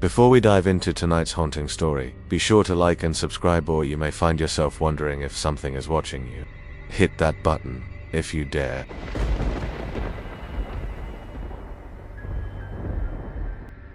Before we dive into tonight's haunting story, be sure to like and subscribe, or you may find yourself wondering if something is watching you. Hit that button, if you dare.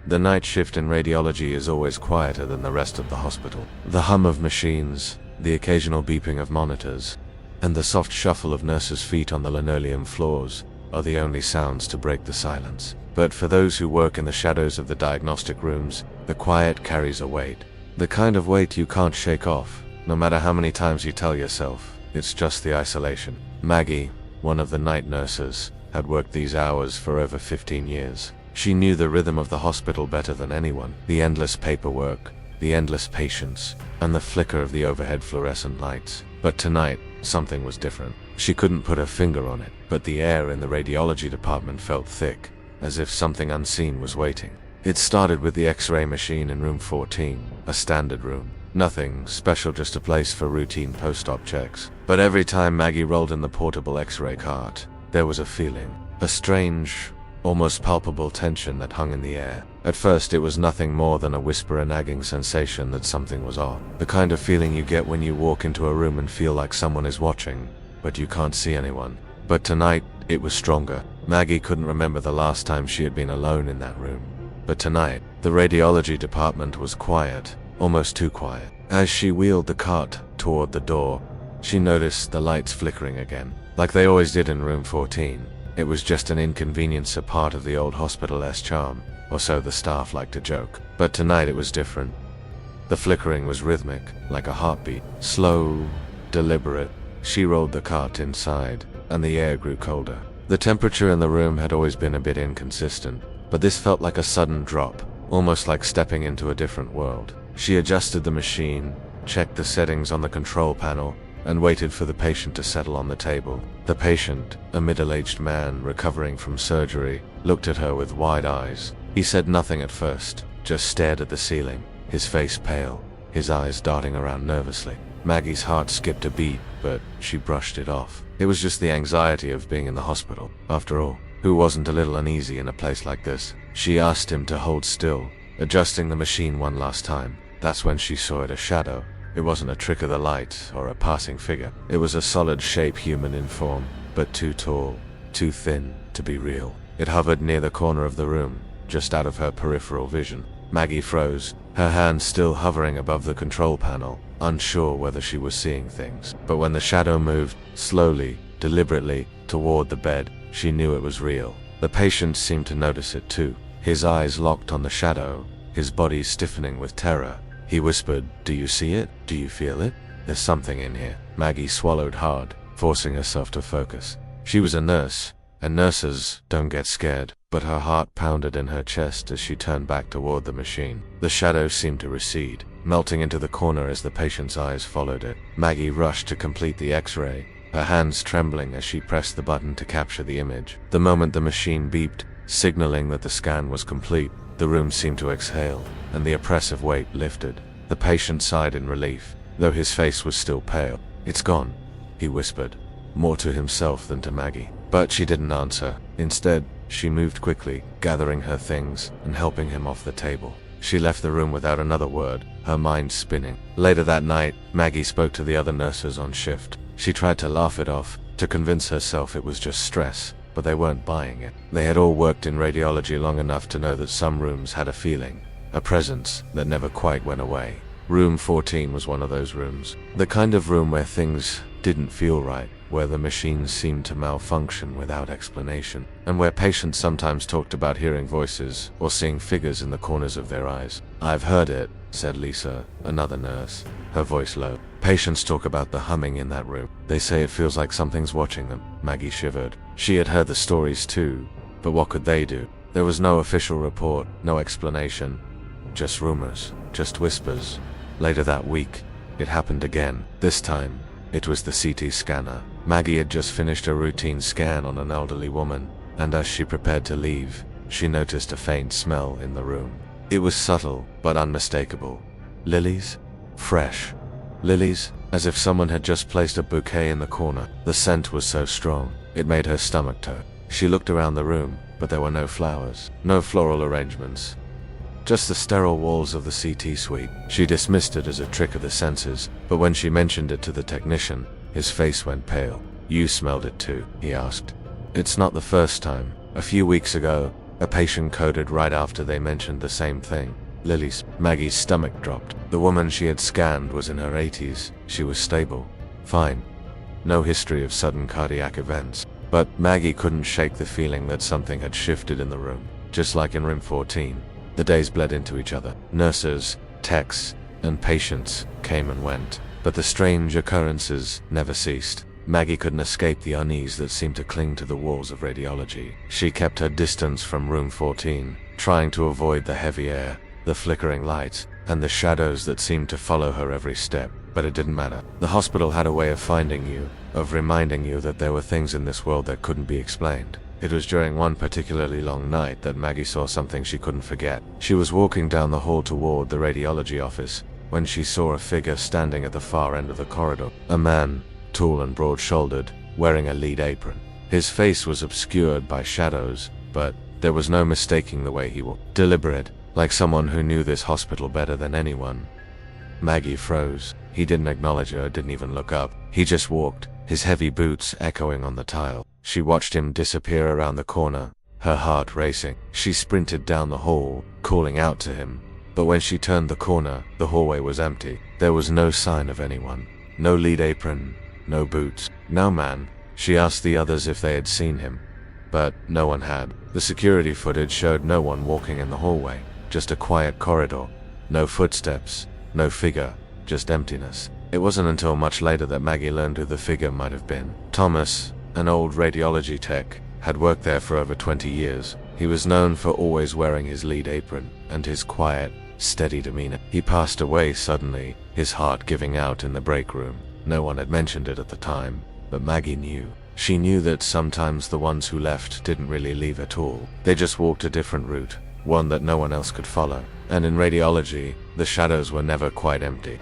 The night shift in radiology is always quieter than the rest of the hospital. The hum of machines, the occasional beeping of monitors, and the soft shuffle of nurses' feet on the linoleum floors are the only sounds to break the silence. But for those who work in the shadows of the diagnostic rooms, the quiet carries a weight. The kind of weight you can't shake off, no matter how many times you tell yourself it's just the isolation. Maggie, one of the night nurses, had worked these hours for over 15 years. She knew the rhythm of the hospital better than anyone. The endless paperwork, the endless patients, and the flicker of the overhead fluorescent lights. But tonight, something was different. She couldn't put her finger on it, but the air in the radiology department felt thick, as if something unseen was waiting. It started with the X-ray machine in room 14, a standard room. Nothing special, just a place for routine post-op checks. But every time Maggie rolled in the portable X-ray cart, there was a feeling, a strange, almost palpable tension that hung in the air. At first, it was nothing more than a whisper, a nagging sensation that something was off. The kind of feeling you get when you walk into a room and feel like someone is watching, but you can't see anyone. But tonight, it was stronger. Maggie couldn't remember the last time she had been alone in that room. But tonight, the radiology department was quiet, almost too quiet. As she wheeled the cart toward the door, she noticed the lights flickering again, like they always did in room 14. It was just an inconvenience, a part of the old hospital's charm, or so the staff liked to joke. But tonight it was different. The flickering was rhythmic, like a heartbeat, slow, deliberate. She rolled the cart inside, and the air grew colder. The temperature in the room had always been a bit inconsistent, but this felt like a sudden drop, almost like stepping into a different world. She adjusted the machine, checked the settings on the control panel, and waited for the patient to settle on the table. The patient, a middle-aged man recovering from surgery, looked at her with wide eyes. He said nothing at first, just stared at the ceiling, his face pale, his eyes darting around nervously. Maggie's heart skipped a beat, but she brushed it off. It was just the anxiety of being in the hospital. After all, who wasn't a little uneasy in a place like this? She asked him to hold still, adjusting the machine one last time. That's when she saw it, a shadow. It wasn't a trick of the light or a passing figure. It was a solid shape, human in form, but too tall, too thin to be real. It hovered near the corner of the room, just out of her peripheral vision. Maggie froze, her hand still hovering above the control panel, unsure whether she was seeing things. But when the shadow moved, slowly, deliberately, toward the bed, she knew it was real. The patient seemed to notice it too. His eyes locked on the shadow, his body stiffening with terror. He whispered, "Do you see it? Do you feel it? There's something in here." Maggie swallowed hard, forcing herself to focus. She was a nurse, and nurses don't get scared, but her heart pounded in her chest as she turned back toward the machine. The shadow seemed to recede, melting into the corner as the patient's eyes followed it. Maggie rushed to complete the X-ray, her hands trembling as she pressed the button to capture the image. The moment the machine beeped, signaling that the scan was complete, the room seemed to exhale, and the oppressive weight lifted. The patient sighed in relief, though his face was still pale. "It's gone," he whispered, more to himself than to Maggie. But she didn't answer. Instead, she moved quickly, gathering her things and helping him off the table. She left the room without another word, her mind spinning. Later that night, Maggie spoke to the other nurses on shift. She tried to laugh it off, to convince herself it was just stress, but they weren't buying it. They had all worked in radiology long enough to know that some rooms had a feeling, a presence that never quite went away. Room 14 was one of those rooms. The kind of room where things didn't feel right, where the machines seemed to malfunction without explanation, and where patients sometimes talked about hearing voices or seeing figures in the corners of their eyes. "I've heard it," said Lisa, another nurse, her voice low. "Patients talk about the humming in that room. They say it feels like something's watching them." Maggie shivered. She had heard the stories too, but what could they do? There was no official report, no explanation, just rumors, just whispers. Later that week, it happened again. This time, it was the CT scanner. Maggie had just finished a routine scan on an elderly woman, and as she prepared to leave, she noticed a faint smell in the room. It was subtle, but unmistakable. Lilies? Fresh. Lilies, as if someone had just placed a bouquet in the corner. The scent was so strong, it made her stomach turn. She looked around the room, but there were no flowers, no floral arrangements. just the sterile walls of the CT suite. She dismissed it as a trick of the senses, but when she mentioned it to the technician, his face went pale. "You smelled it too?" he asked. "It's not the first time. A few weeks ago, a patient coded right after they mentioned the same thing." Maggie's stomach dropped. The woman she had scanned was in her 80s. She was stable. Fine. No history of sudden cardiac events. But Maggie couldn't shake the feeling that something had shifted in the room. Just like in room 14, the days bled into each other. Nurses, techs, and patients came and went, but the strange occurrences never ceased. Maggie couldn't escape the unease that seemed to cling to the walls of radiology. She kept her distance from room 14, trying to avoid the heavy air, the flickering lights, and the shadows that seemed to follow her every step. But it didn't matter. The hospital had a way of finding you, of reminding you that there were things in this world that couldn't be explained. It was during one particularly long night that Maggie saw something she couldn't forget. She was walking down the hall toward the radiology office when she saw a figure standing at the far end of the corridor. A man, tall and broad-shouldered, wearing a lead apron. His face was obscured by shadows, but there was no mistaking the way he walked. Deliberate, like someone who knew this hospital better than anyone. Maggie froze. He didn't acknowledge her, didn't even look up. He just walked, his heavy boots echoing on the tile. She watched him disappear around the corner, her heart racing. She sprinted down the hall, calling out to him. But when she turned the corner, the hallway was empty. There was no sign of anyone. No lead apron, no boots. "No man?" She asked the others if they had seen him, but no one had. The security footage showed no one walking in the hallway, just a quiet corridor. No footsteps, no figure, just emptiness. It wasn't until much later that Maggie learned who the figure might have been. Thomas, an old radiology tech, had worked there for over 20 years. He was known for always wearing his lead apron and his quiet, steady demeanor. He passed away suddenly, his heart giving out in the break room. No one had mentioned it at the time, but Maggie knew. She knew that sometimes the ones who left didn't really leave at all. They just walked a different route, one that no one else could follow. And in radiology, the shadows were never quite empty.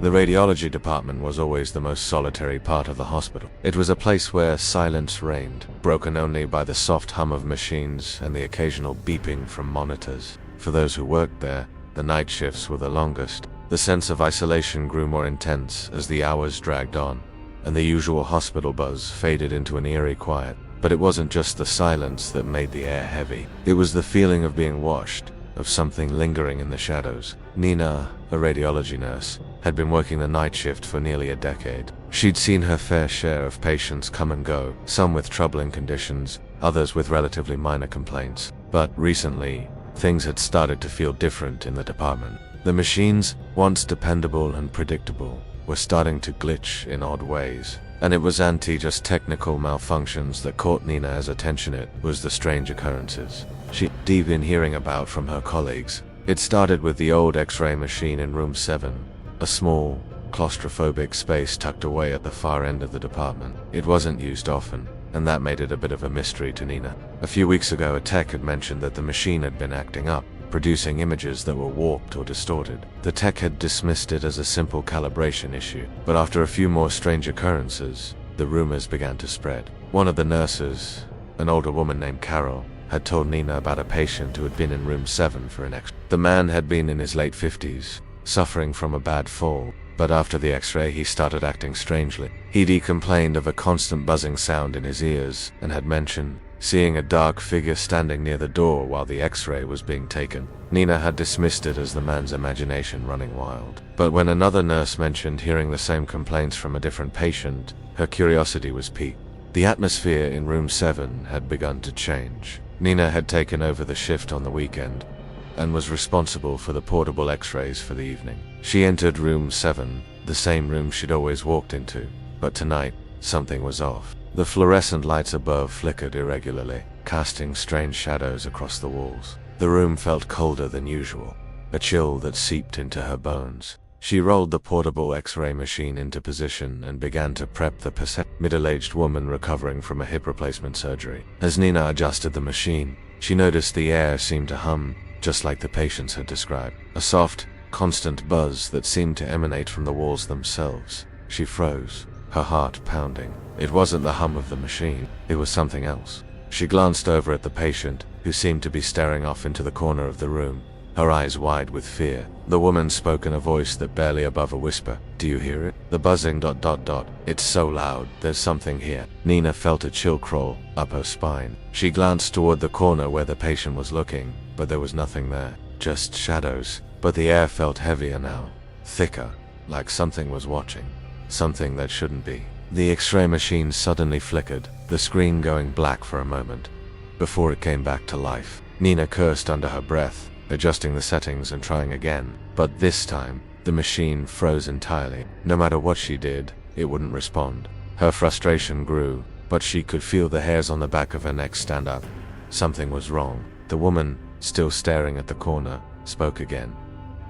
The radiology department was always the most solitary part of the hospital. It was a place where silence reigned, broken only by the soft hum of machines and the occasional beeping from monitors. For those who worked there, the night shifts were the longest. The sense of isolation grew more intense as the hours dragged on, and the usual hospital buzz faded into an eerie quiet. But it wasn't just the silence that made the air heavy. It was the feeling of being watched, of something lingering in the shadows. Nina, a radiology nurse, had been working the night shift for nearly a decade. She'd seen her fair share of patients come and go, some with troubling conditions, others with relatively minor complaints. But recently, things had started to feel different in the department. The machines, once dependable and predictable, were starting to glitch in odd ways. And it was just technical malfunctions that caught Nina's attention. It was the strange occurrences she'd been hearing about from her colleagues. It started with the old X-ray machine in room 7, a small, claustrophobic space tucked away at the far end of the department. It wasn't used often, and that made it a bit of a mystery to Nina. A few weeks ago, a tech had mentioned that the machine had been acting up, producing images that were warped or distorted. The tech had dismissed it as a simple calibration issue, but after a few more strange occurrences, the rumors began to spread. One of the nurses, an older woman named Carol, had told Nina about a patient who had been in room 7 for an X-ray. The man had been in his late 50s, suffering from a bad fall, but after the X-ray he started acting strangely. He'd complained of a constant buzzing sound in his ears and had mentioned seeing a dark figure standing near the door while the X-ray was being taken. Nina had dismissed it as the man's imagination running wild. But when another nurse mentioned hearing the same complaints from a different patient, her curiosity was piqued. The atmosphere in room 7 had begun to change. Nina had taken over the shift on the weekend and was responsible for the portable X-rays for the evening. She entered room 7, the same room she'd always walked into, but tonight, something was off. The fluorescent lights above flickered irregularly, casting strange shadows across the walls. The room felt colder than usual, a chill that seeped into her bones. She rolled the portable X-ray machine into position and began to prep the middle-aged woman recovering from a hip replacement surgery. As Nina adjusted the machine, she noticed the air seemed to hum, just like the patients had described. A soft, constant buzz that seemed to emanate from the walls themselves. She froze, her heart pounding. It wasn't the hum of the machine, it was something else. She glanced over at the patient, who seemed to be staring off into the corner of the room, her eyes wide with fear. The woman spoke in a voice that barely above a whisper. "Do you hear it? The buzzing ... It's so loud. There's something here." Nina felt a chill crawl up her spine. She glanced toward the corner where the patient was looking, but there was nothing there. Just shadows. But the air felt heavier now. Thicker. Like something was watching. Something that shouldn't be. The X-ray machine suddenly flickered, the screen going black for a moment, before it came back to life. Nina cursed under her breath, adjusting the settings and trying again. But this time, the machine froze entirely. No matter what she did, it wouldn't respond. Her frustration grew, but she could feel the hairs on the back of her neck stand up. Something was wrong. The woman, still staring at the corner, spoke again.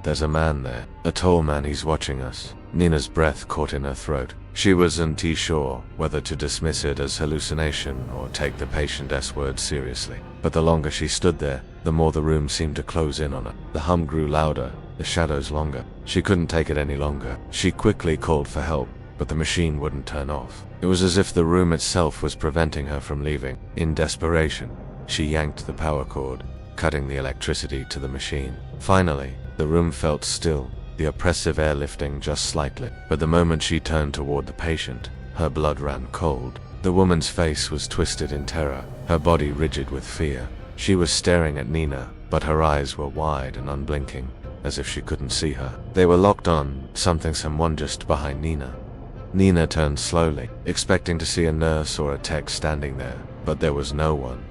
"There's a man there. A tall man. He's watching us." Nina's breath caught in her throat. She wasn't sure whether to dismiss it as hallucination or take the patient's words seriously. But the longer she stood there, the more the room seemed to close in on her. The hum grew louder, the shadows longer. She couldn't take it any longer. She quickly called for help, but the machine wouldn't turn off. It was as if the room itself was preventing her from leaving. In desperation, she yanked the power cord, cutting the electricity to the machine. Finally, the room felt still, the oppressive air lifting just slightly. But the moment she turned toward the patient, her blood ran cold. The woman's face was twisted in terror, her body rigid with fear. She was staring at Nina, but her eyes were wide and unblinking, as if she couldn't see her. They were locked on someone just behind Nina. Nina turned slowly, expecting to see a nurse or a tech standing there, but there was no one.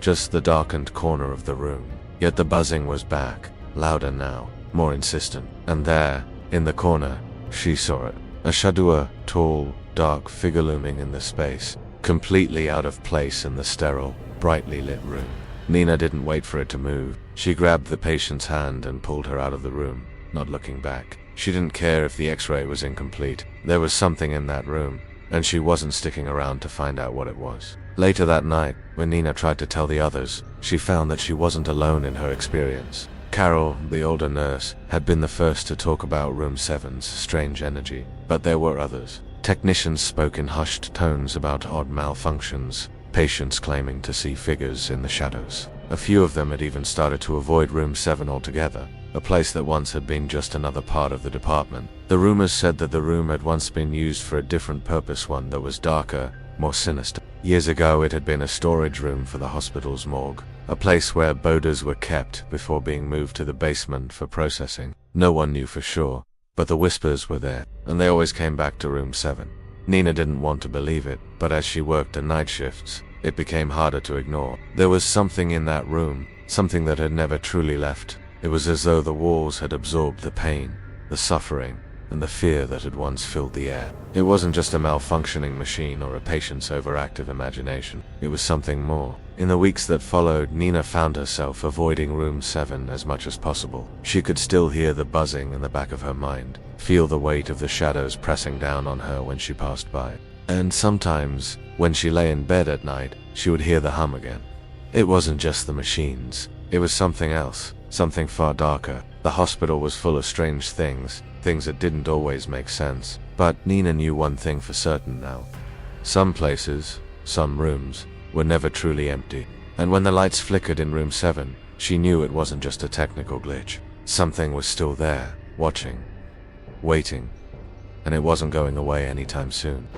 Just the darkened corner of the room. Yet the buzzing was back, louder now, more insistent. And there, in the corner, she saw it. A shadow, tall, dark figure looming in the space, completely out of place in the sterile, brightly lit room. Nina didn't wait for it to move. She grabbed the patient's hand and pulled her out of the room, not looking back. She didn't care if the X-ray was incomplete. There was something in that room, and she wasn't sticking around to find out what it was. Later that night, when Nina tried to tell the others, she found that she wasn't alone in her experience. Carol, the older nurse, had been the first to talk about Room 7's strange energy, but there were others. Technicians spoke in hushed tones about odd malfunctions, patients claiming to see figures in the shadows. A few of them had even started to avoid Room 7 altogether, a place that once had been just another part of the department. The rumors said that the room had once been used for a different purpose, one that was darker, more sinister. Years ago, it had been a storage room for the hospital's morgue, a place where bodies were kept before being moved to the basement for processing. No one knew for sure, but the whispers were there, and they always came back to Room 7. Nina didn't want to believe it, but as she worked the night shifts, it became harder to ignore. There was something in that room, something that had never truly left. It was as though the walls had absorbed the pain, the suffering, and the fear that had once filled the air. It wasn't just a malfunctioning machine or a patient's overactive imagination. It was something more. In the weeks that followed, Nina found herself avoiding Room 7 as much as possible. She could still hear the buzzing in the back of her mind, feel the weight of the shadows pressing down on her when she passed by. And sometimes, when she lay in bed at night, she would hear the hum again. It wasn't just the machines. It was something else, something far darker. The hospital was full of strange things that didn't always make sense. But Nina knew one thing for certain now. Some places, some rooms, were never truly empty. And when the lights flickered in Room 7, she knew it wasn't just a technical glitch. Something was still there, watching, waiting, and it wasn't going away anytime soon.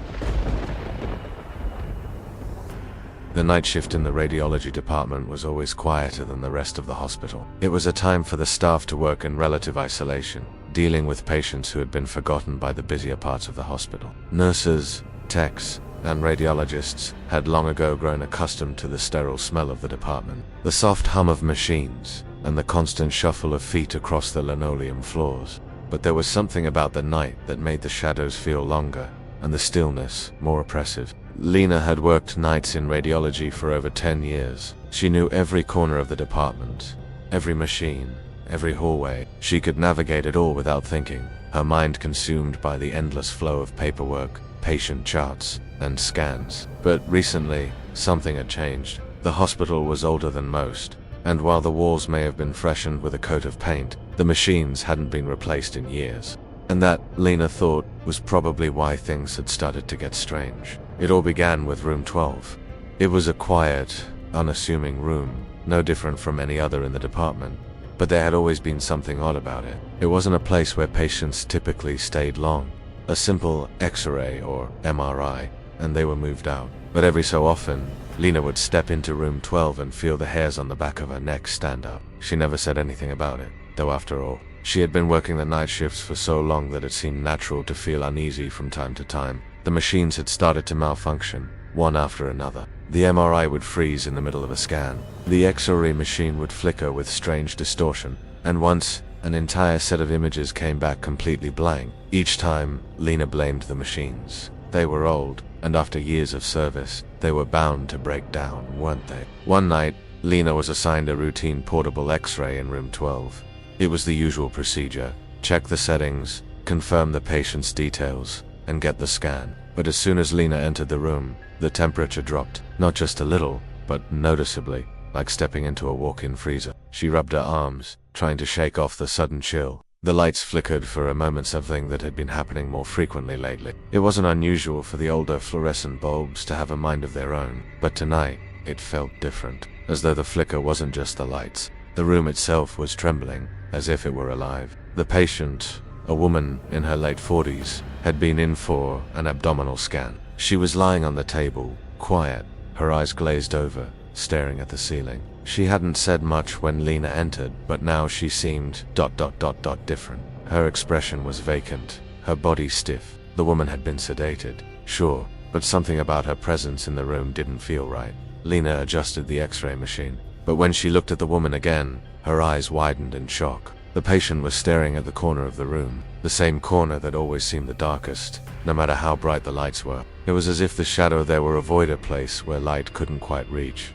The night shift in the radiology department was always quieter than the rest of the hospital. It was a time for the staff to work in relative isolation, dealing with patients who had been forgotten by the busier parts of the hospital. Nurses, techs, and radiologists had long ago grown accustomed to the sterile smell of the department, the soft hum of machines, and the constant shuffle of feet across the linoleum floors. But there was something about the night that made the shadows feel longer, and the stillness more oppressive. Lena had worked nights in radiology for over 10 years. She knew every corner of the department, every machine, every hallway. She could navigate it all without thinking, her mind consumed by the endless flow of paperwork, patient charts, and scans. But recently, something had changed. The hospital was older than most, and while the walls may have been freshened with a coat of paint, the machines hadn't been replaced in years. And that, Lena thought, was probably why things had started to get strange. It all began with Room 12. It was a quiet, unassuming room, no different from any other in the department. But there had always been something odd about it. It wasn't a place where patients typically stayed long. A simple X-ray or MRI, and they were moved out. But every so often, Lena would step into room 12 and feel the hairs on the back of her neck stand up. She never said anything about it, though after all, she had been working the night shifts for so long that it seemed natural to feel uneasy from time to time. The machines had started to malfunction, one after another. The MRI would freeze in the middle of a scan. The X-ray machine would flicker with strange distortion, and once, an entire set of images came back completely blank. Each time, Lena blamed the machines. They were old, and after years of service, they were bound to break down, weren't they? One night, Lena was assigned a routine portable X-ray in room 12. It was the usual procedure: check the settings, confirm the patient's details, and get the scan. But as soon as Lena entered the room, the temperature dropped, not just a little, but noticeably, like stepping into a walk-in freezer. She rubbed her arms, trying to shake off the sudden chill. The lights flickered for a moment, something that had been happening more frequently lately. It wasn't unusual for the older fluorescent bulbs to have a mind of their own, but tonight, it felt different, as though the flicker wasn't just the lights. The room itself was trembling, as if it were alive. The patient, a woman in her late 40s, had been in for an abdominal scan. She was lying on the table, quiet, her eyes glazed over, staring at the ceiling. She hadn't said much when Lena entered, but now she seemed ... different. Her expression was vacant, her body stiff. The woman had been sedated, sure, but something about her presence in the room didn't feel right. Lena adjusted the X-ray machine, but when she looked at the woman again, her eyes widened in shock. The patient was staring at the corner of the room, the same corner that always seemed the darkest, no matter how bright the lights were. It was as if the shadow there were avoid a place where light couldn't quite reach.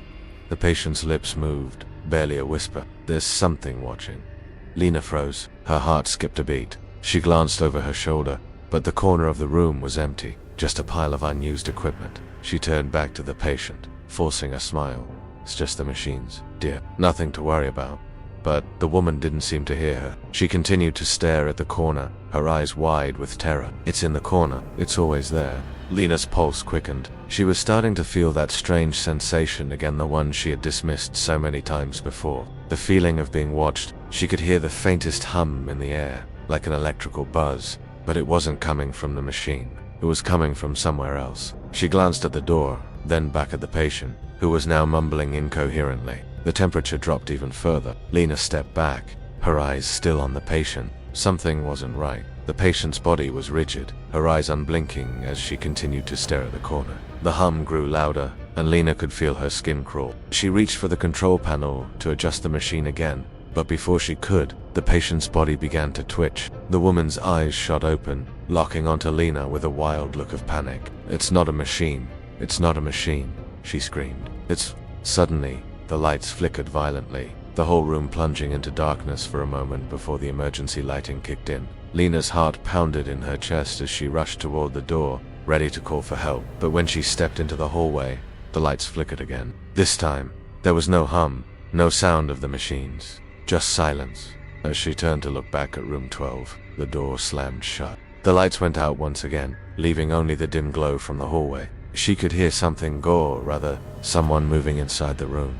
The patient's lips moved, barely a whisper. "There's something watching." Lena froze. Her heart skipped a beat. She glanced over her shoulder, but the corner of the room was empty, just a pile of unused equipment. She turned back to the patient, forcing a smile. "It's just the machines, dear. Nothing to worry about." But the woman didn't seem to hear her. She continued to stare at the corner, her eyes wide with terror. "It's in the corner. It's always there." Lena's pulse quickened. She was starting to feel that strange sensation again, the one she had dismissed so many times before. The feeling of being watched. She could hear the faintest hum in the air, like an electrical buzz, but it wasn't coming from the machine. It was coming from somewhere else. She glanced at the door, then back at the patient, who was now mumbling incoherently. The temperature dropped even further. Lena stepped back, her eyes still on the patient. Something wasn't right. The patient's body was rigid, her eyes unblinking as she continued to stare at the corner. The hum grew louder, and Lena could feel her skin crawl. She reached for the control panel to adjust the machine again, but before she could, the patient's body began to twitch. The woman's eyes shot open, locking onto Lena with a wild look of panic. "It's not a machine. It's not a machine," she screamed. "It's..." Suddenly, the lights flickered violently, the whole room plunging into darkness for a moment before the emergency lighting kicked in. Lena's heart pounded in her chest as she rushed toward the door, ready to call for help. But when she stepped into the hallway, the lights flickered again. This time, there was no hum, no sound of the machines, just silence. As she turned to look back at room 12, the door slammed shut. The lights went out once again, leaving only the dim glow from the hallway. She could hear someone moving inside the room.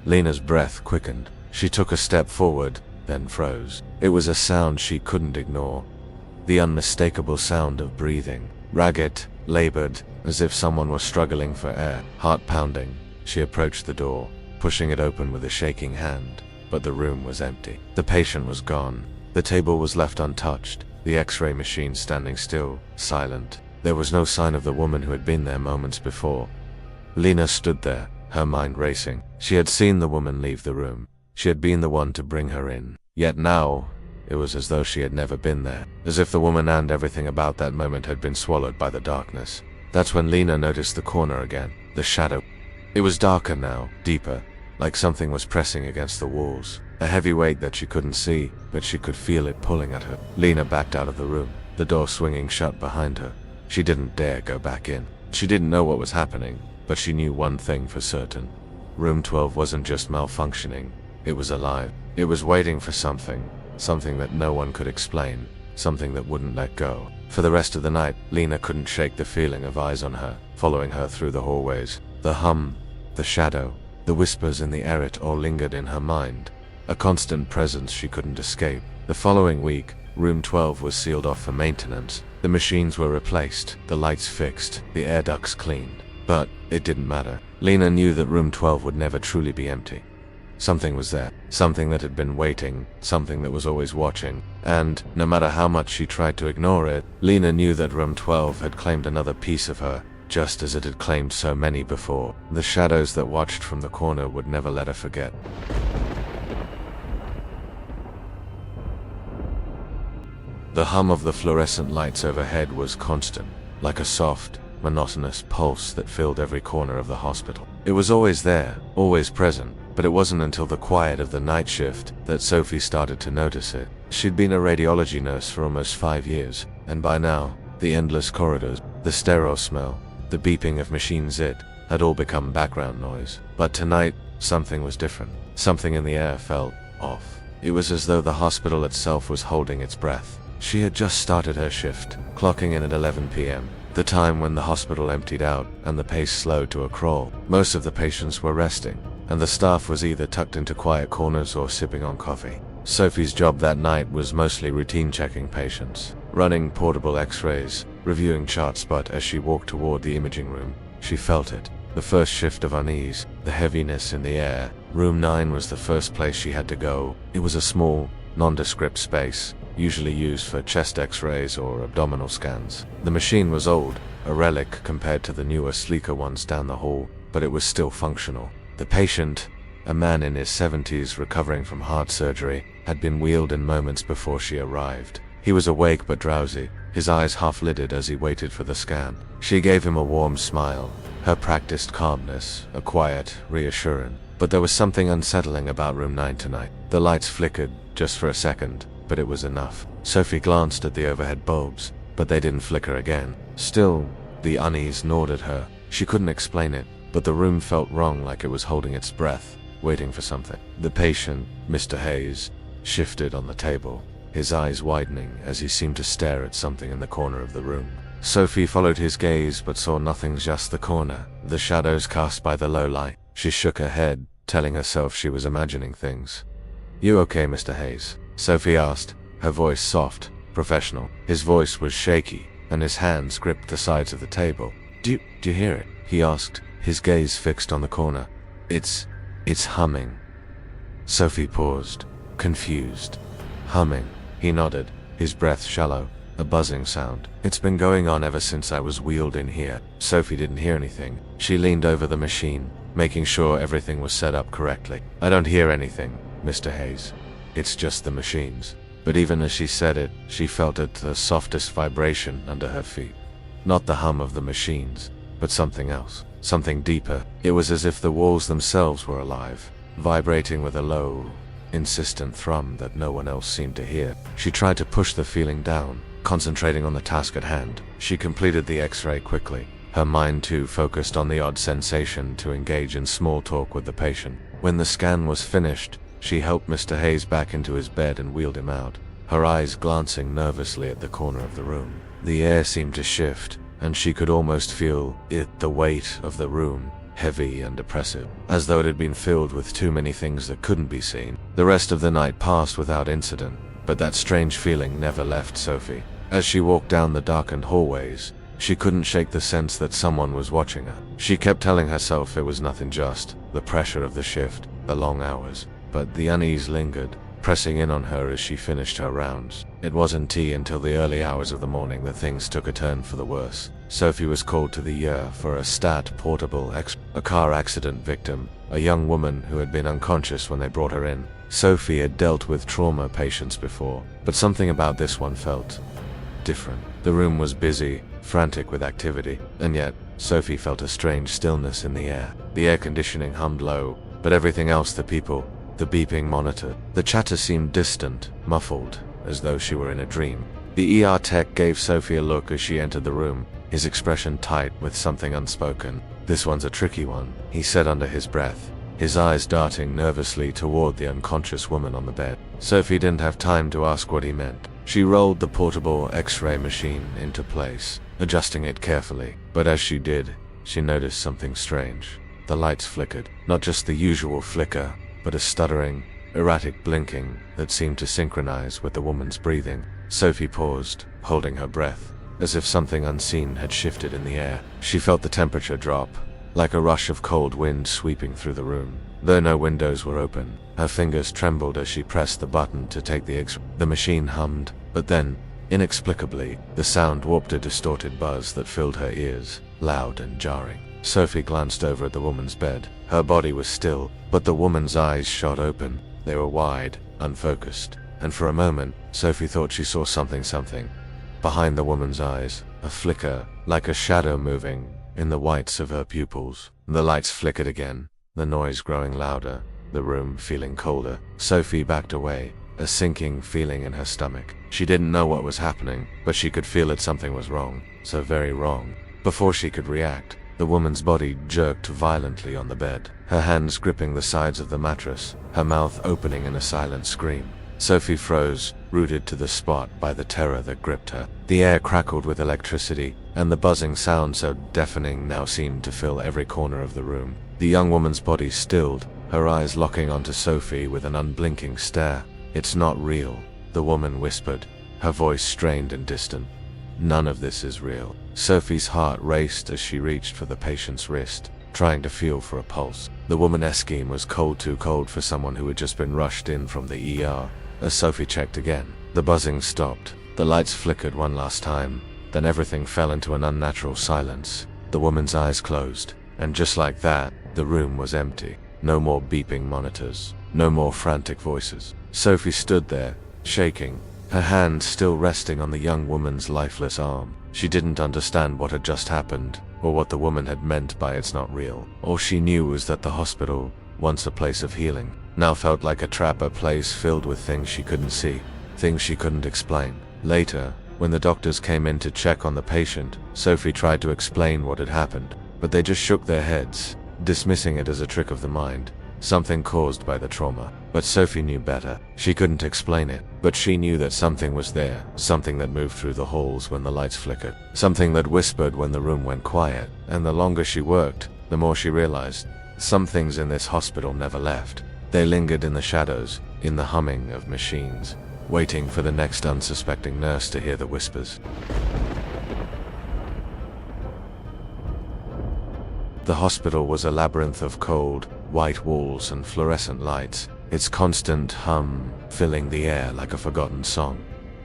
Lena's breath quickened. She took a step forward, then froze. It was a sound she couldn't ignore. The unmistakable sound of breathing. Ragged, labored, as if someone was struggling for air. Heart pounding, she approached the door, pushing it open with a shaking hand. But the room was empty. The patient was gone. The table was left untouched, the X-ray machine standing still, silent. There was no sign of the woman who had been there moments before. Lena stood there, her mind racing. She had seen the woman leave the room. She had been the one to bring her in. Yet now, it was as though she had never been there. As if the woman and everything about that moment had been swallowed by the darkness. That's when Lena noticed the corner again, the shadow. It was darker now, deeper, like something was pressing against the walls. A heavy weight that she couldn't see, but she could feel it pulling at her. Lena backed out of the room, the door swinging shut behind her. She didn't dare go back in. She didn't know what was happening, but she knew one thing for certain. Room 12 wasn't just malfunctioning, it was alive. It was waiting for something that no one could explain, something that wouldn't let go. For the rest of the night, Lena couldn't shake the feeling of eyes on her, following her through the hallways. The hum, the shadow, The whispers in the air, it all lingered in her mind, a constant presence she couldn't escape. The following week, room 12 was sealed off for maintenance. The machines were replaced, the lights fixed, the air ducts cleaned. But it didn't matter. Lena knew that room 12 would never truly be empty. Something was there, something that had been waiting, something that was always watching, and no matter how much she tried to ignore it, Lena knew that room 12 had claimed another piece of her, just as it had claimed so many before. The shadows that watched from the corner would never let her forget. The hum of the fluorescent lights overhead was constant, like a soft, monotonous pulse that filled every corner of the hospital. It was always there, always present, but it wasn't until the quiet of the night shift that Sophie started to notice it. She'd been a radiology nurse for almost 5 years, and by now, the endless corridors, the sterile smell, the beeping of machines, it had all become background noise. But tonight, something was different. Something in the air felt off. It was as though the hospital itself was holding its breath. She had just started her shift, clocking in at 11 p.m., the time when the hospital emptied out and the pace slowed to a crawl. Most of the patients were resting, and the staff was either tucked into quiet corners or sipping on coffee. Sophie's job that night was mostly routine checking patients, running portable x-rays, reviewing charts, but as she walked toward the imaging room, she felt it. The first shift of unease, the heaviness in the air. Room 9 was the first place she had to go. It was a small, nondescript space, usually used for chest x-rays or abdominal scans. The machine was old, a relic compared to the newer, sleeker ones down the hall, but it was still functional. The patient, a man in his 70s recovering from heart surgery, had been wheeled in moments before she arrived. He was awake but drowsy, his eyes half-lidded as he waited for the scan. She gave him a warm smile, her practiced calmness, a quiet, reassuring. But there was something unsettling about room 9 tonight. The lights flickered, just for a second, but it was enough. Sophie glanced at the overhead bulbs, but they didn't flicker again. Still, the unease gnawed at her. She couldn't explain it, but the room felt wrong, like it was holding its breath, waiting for something. The patient, Mr. Hayes, shifted on the table, his eyes widening as he seemed to stare at something in the corner of the room. Sophie followed his gaze but saw nothing, just the corner, the shadows cast by the low light. She shook her head, telling herself she was imagining things. "You okay, Mr. Hayes?" Sophie asked, her voice soft, professional. His voice was shaky, and his hands gripped the sides of the table. Do you hear it?" he asked, his gaze fixed on the corner. It's humming." Sophie paused, confused. "Humming?" He nodded, his breath shallow, a buzzing sound. "It's been going on ever since I was wheeled in here." Sophie didn't hear anything. She leaned over the machine, making sure everything was set up correctly. "I don't hear anything, Mr. Hayes. It's just the machines." But even as she said it, she felt it, the softest vibration under her feet. Not the hum of the machines, but something else, something deeper. It was as if the walls themselves were alive, vibrating with a low, insistent thrum that no one else seemed to hear. She tried to push the feeling down, concentrating on the task at hand. She completed the x-ray quickly, her mind too focused on the odd sensation to engage in small talk with the patient. When the scan was finished, she helped Mr. Hayes back into his bed and wheeled him out, her eyes glancing nervously at the corner of the room. The air seemed to shift, and she could almost feel it, the weight of the room, heavy and oppressive, as though it had been filled with too many things that couldn't be seen. The rest of the night passed without incident, but that strange feeling never left Sophie. As she walked down the darkened hallways, she couldn't shake the sense that someone was watching her. She kept telling herself it was nothing, just the pressure of the shift, the long hours. But the unease lingered, pressing in on her as she finished her rounds. It wasn't until the early hours of the morning that things took a turn for the worse. Sophie was called to the ER for a stat portable a car accident victim, a young woman who had been unconscious when they brought her in. Sophie had dealt with trauma patients before, but something about this one felt different. The room was busy, frantic with activity, and yet Sophie felt a strange stillness in the air. The air conditioning hummed low, but everything else, the people, the beeping monitor, the chatter seemed distant, muffled, as though she were in a dream. The ER tech gave Sophie a look as she entered the room, his expression tight with something unspoken. "This one's a tricky one," he said under his breath, his eyes darting nervously toward the unconscious woman on the bed. Sophie didn't have time to ask what he meant. She rolled the portable X-ray machine into place, adjusting it carefully, but as she did, she noticed something strange. The lights flickered, not just the usual flicker, but a stuttering, erratic blinking that seemed to synchronize with the woman's breathing. Sophie paused, holding her breath, as if something unseen had shifted in the air. She felt the temperature drop, like a rush of cold wind sweeping through the room. Though no windows were open, her fingers trembled as she pressed the button to take the X-ray. The machine hummed, but then, inexplicably, the sound warped a distorted buzz that filled her ears, loud and jarring. Sophie glanced over at the woman's bed. Her body was still, but the woman's eyes shot open. They were wide, unfocused, and for a moment, Sophie thought she saw something. Behind the woman's eyes, a flicker, like a shadow moving, in the whites of her pupils. The lights flickered again, the noise growing louder, the room feeling colder. Sophie backed away, a sinking feeling in her stomach. She didn't know what was happening, but she could feel that something was wrong, so very wrong. Before she could react, the woman's body jerked violently on the bed, her hands gripping the sides of the mattress, her mouth opening in a silent scream. Sophie froze, rooted to the spot by the terror that gripped her. The air crackled with electricity, and the buzzing sound so deafening now seemed to fill every corner of the room. The young woman's body stilled, her eyes locking onto Sophie with an unblinking stare. "It's not real," the woman whispered, her voice strained and distant. "None of this is real." Sophie's heart raced as she reached for the patient's wrist, trying to feel for a pulse. The woman's skin was cold, too cold for someone who had just been rushed in from the ER. As Sophie checked again, the buzzing stopped. The lights flickered one last time, then everything fell into an unnatural silence. The woman's eyes closed, and just like that, the room was empty. No more beeping monitors, no more frantic voices. Sophie stood there, shaking, her hand still resting on the young woman's lifeless arm. She didn't understand what had just happened, or what the woman had meant by "it's not real." All she knew was that the hospital, once a place of healing, now felt like a trap, a place filled with things she couldn't see, things she couldn't explain. Later, when the doctors came in to check on the patient, Sophie tried to explain what had happened, but they just shook their heads, dismissing it as a trick of the mind, something caused by the trauma. But Sophie knew better. She couldn't explain it, but she knew that something was there, something that moved through the halls when the lights flickered, something that whispered when the room went quiet. And the longer she worked, the more she realized, some things in this hospital never left. They lingered in the shadows, in the humming of machines, waiting for the next unsuspecting nurse to hear the whispers. The hospital was a labyrinth of cold, white walls and fluorescent lights, its constant hum filling the air like a forgotten song.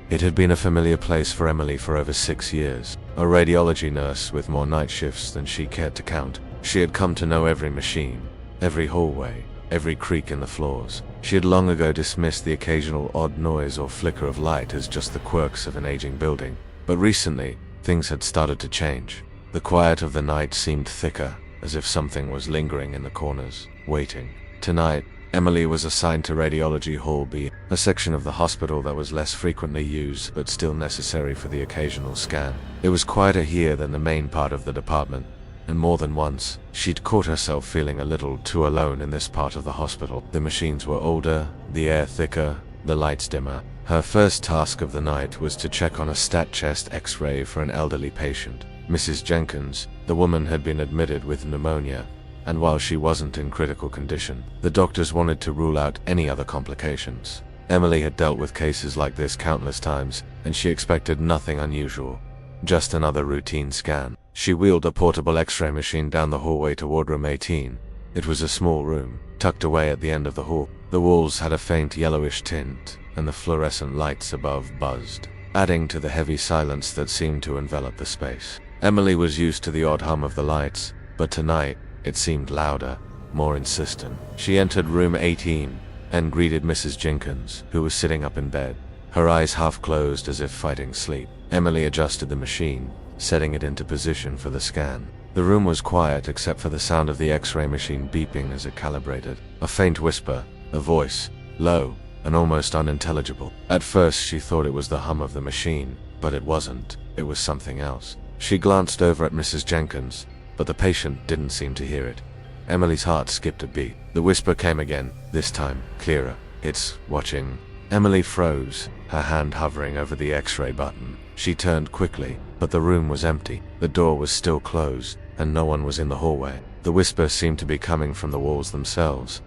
It had been a familiar place for Emily for over 6 years, a radiology nurse with more night shifts than she cared to count. She had come to know every machine, every hallway, every creak in the floors. She had long ago dismissed the occasional odd noise or flicker of light as just the quirks of an aging building. But recently, things had started to change. The quiet of the night seemed thicker, as if something was lingering in the corners, waiting. Tonight, Emily was assigned to Radiology Hall B, a section of the hospital that was less frequently used but still necessary for the occasional scan. It was quieter here than the main part of the department, and more than once, she'd caught herself feeling a little too alone in this part of the hospital. The machines were older, the air thicker, the lights dimmer. Her first task of the night was to check on a stat chest X-ray for an elderly patient. Mrs. Jenkins, the woman, had been admitted with pneumonia, and while she wasn't in critical condition, the doctors wanted to rule out any other complications. Emily had dealt with cases like this countless times, and she expected nothing unusual, just another routine scan. She wheeled a portable X-ray machine down the hallway toward room 18. It was a small room, tucked away at the end of the hall. The walls had a faint yellowish tint, and the fluorescent lights above buzzed, adding to the heavy silence that seemed to envelop the space. Emily was used to the odd hum of the lights, but tonight, it seemed louder, more insistent. She entered room 18 and greeted Mrs. Jenkins, who was sitting up in bed, her eyes half closed as if fighting sleep. Emily adjusted the machine, setting it into position for the scan. The room was quiet except for the sound of the X-ray machine beeping as it calibrated. A faint whisper, a voice, low and almost unintelligible. At first she thought it was the hum of the machine, but it wasn't. It was something else. She glanced over at Mrs. Jenkins, but the patient didn't seem to hear it. Emily's heart skipped a beat. The whisper came again, this time clearer. "It's watching." Emily froze, her hand hovering over the X-ray button. She turned quickly, but the room was empty. The door was still closed, and no one was in the hallway. The whisper seemed to be coming from the walls themselves.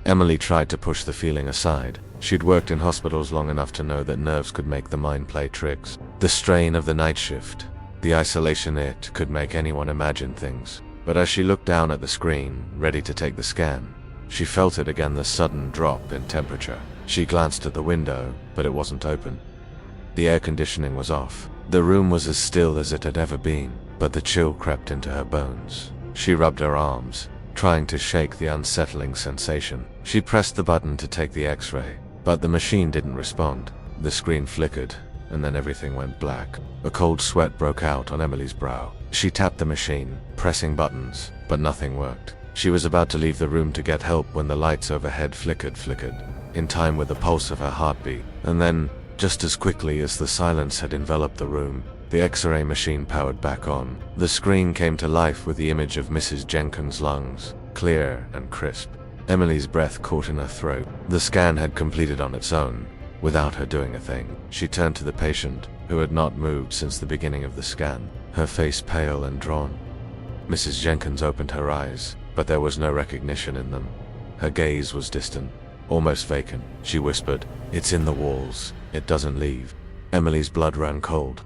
Emily tried to push the feeling aside. She'd worked in hospitals long enough to know that nerves could make the mind play tricks. The strain of the night shift, the isolation, it could make anyone imagine things. But as she looked down at the screen, ready to take the scan, she felt it again, the sudden drop in temperature. She glanced at the window, but it wasn't open. The air conditioning was off. The room was as still as it had ever been, but the chill crept into her bones. She rubbed her arms, trying to shake the unsettling sensation. She pressed the button to take the X-ray, but the machine didn't respond. The screen flickered, and then everything went black. A cold sweat broke out on Emily's brow. She tapped the machine, pressing buttons, but nothing worked. She was about to leave the room to get help when the lights overhead flickered, in time with the pulse of her heartbeat. And then, just as quickly as the silence had enveloped the room, the X-ray machine powered back on. The screen came to life with the image of Mrs. Jenkins' lungs, clear and crisp. Emily's breath caught in her throat. The scan had completed on its own, without her doing a thing. She turned to the patient, who had not moved since the beginning of the scan, her face pale and drawn. Mrs. Jenkins opened her eyes, but there was no recognition in them. Her gaze was distant, almost vacant. She whispered, "It's in the walls. It doesn't leave." Emily's blood ran cold.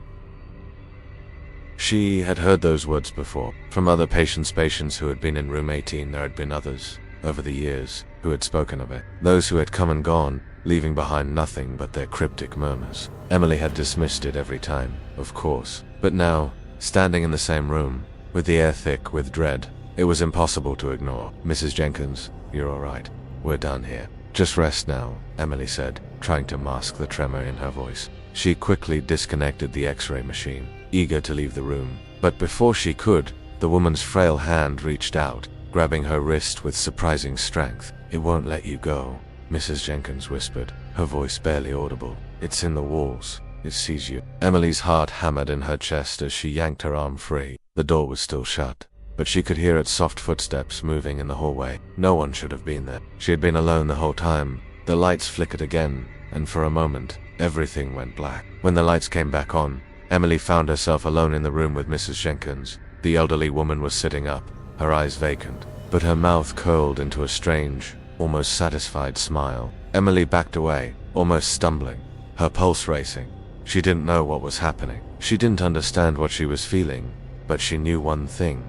She had heard those words before, from other patients who had been in room 18. There had been others, over the years, who had spoken of it. Those who had come and gone, leaving behind nothing but their cryptic murmurs. Emily had dismissed it every time, of course. But now, standing in the same room, with the air thick with dread, it was impossible to ignore. "Mrs. Jenkins, you're all right. We're done here. Just rest now," Emily said, trying to mask the tremor in her voice. She quickly disconnected the X-ray machine, eager to leave the room. But before she could, the woman's frail hand reached out, grabbing her wrist with surprising strength. "It won't let you go," Mrs. Jenkins whispered, her voice barely audible. "It's in the walls. It sees you." Emily's heart hammered in her chest as she yanked her arm free. The door was still shut, but she could hear its soft footsteps moving in the hallway. No one should have been there. She had been alone the whole time. The lights flickered again, and for a moment, everything went black. When the lights came back on, Emily found herself alone in the room with Mrs. Jenkins. The elderly woman was sitting up, her eyes vacant, but her mouth curled into a strange, almost satisfied smile. Emily backed away, almost stumbling, her pulse racing. She didn't know what was happening. She didn't understand what she was feeling, but she knew one thing.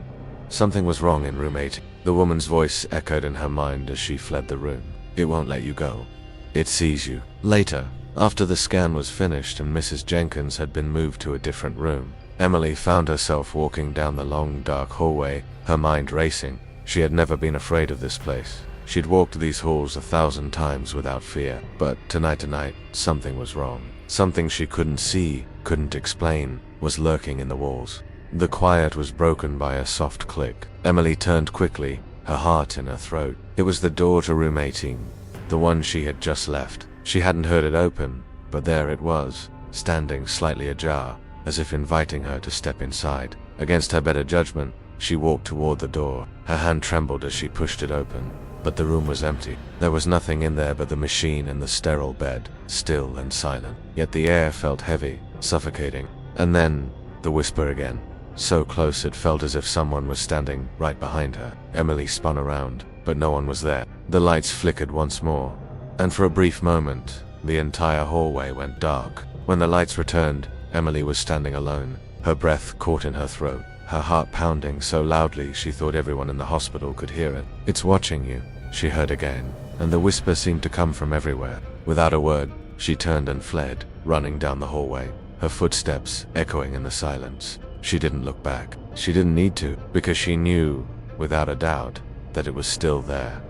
Something was wrong in room 8. The woman's voice echoed in her mind as she fled the room. "It won't let you go. It sees you." Later, after the scan was finished and Mrs. Jenkins had been moved to a different room, Emily found herself walking down the long, dark hallway, her mind racing. She had never been afraid of this place. She'd walked these halls 1,000 times without fear. But tonight, something was wrong. Something she couldn't see, couldn't explain, was lurking in the walls. The quiet was broken by a soft click. Emily turned quickly, her heart in her throat. It was the door to room 18, the one she had just left. She hadn't heard it open, but there it was, standing slightly ajar, as if inviting her to step inside. Against her better judgment, she walked toward the door. Her hand trembled as she pushed it open, but the room was empty. There was nothing in there but the machine and the sterile bed, still and silent. Yet the air felt heavy, suffocating. And then, the whisper again. So close it felt as if someone was standing right behind her. Emily spun around, but no one was there. The lights flickered once more, and for a brief moment, the entire hallway went dark. When the lights returned, Emily was standing alone, her breath caught in her throat, her heart pounding so loudly she thought everyone in the hospital could hear it. "It's watching you," she heard again, and the whisper seemed to come from everywhere. Without a word, she turned and fled, running down the hallway, her footsteps echoing in the silence. She didn't look back. She didn't need to, because she knew, without a doubt, that it was still there.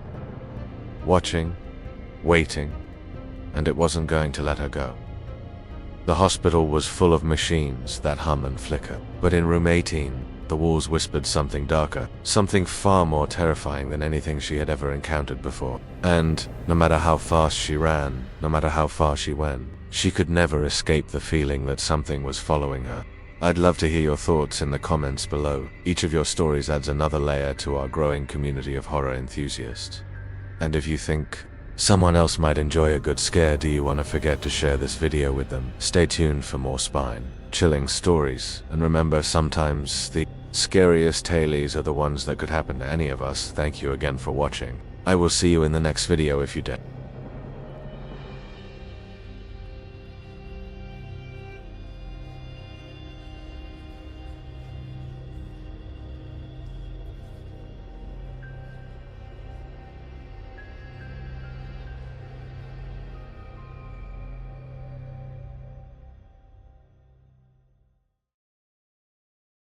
Watching, waiting, and it wasn't going to let her go. The hospital was full of machines that hum and flicker, but in room 18, the walls whispered something darker, something far more terrifying than anything she had ever encountered before. And, no matter how fast she ran, no matter how far she went, she could never escape the feeling that something was following her. I'd love to hear your thoughts in the comments below. Each of your stories adds another layer to our growing community of horror enthusiasts. And if you think someone else might enjoy a good scare, do you want to forget to share this video with them? Stay tuned for more spine-chilling stories, and remember, sometimes the Scariest tales are the ones that could happen to any of us. Thank you again for watching. I will see you in the next video if you dare.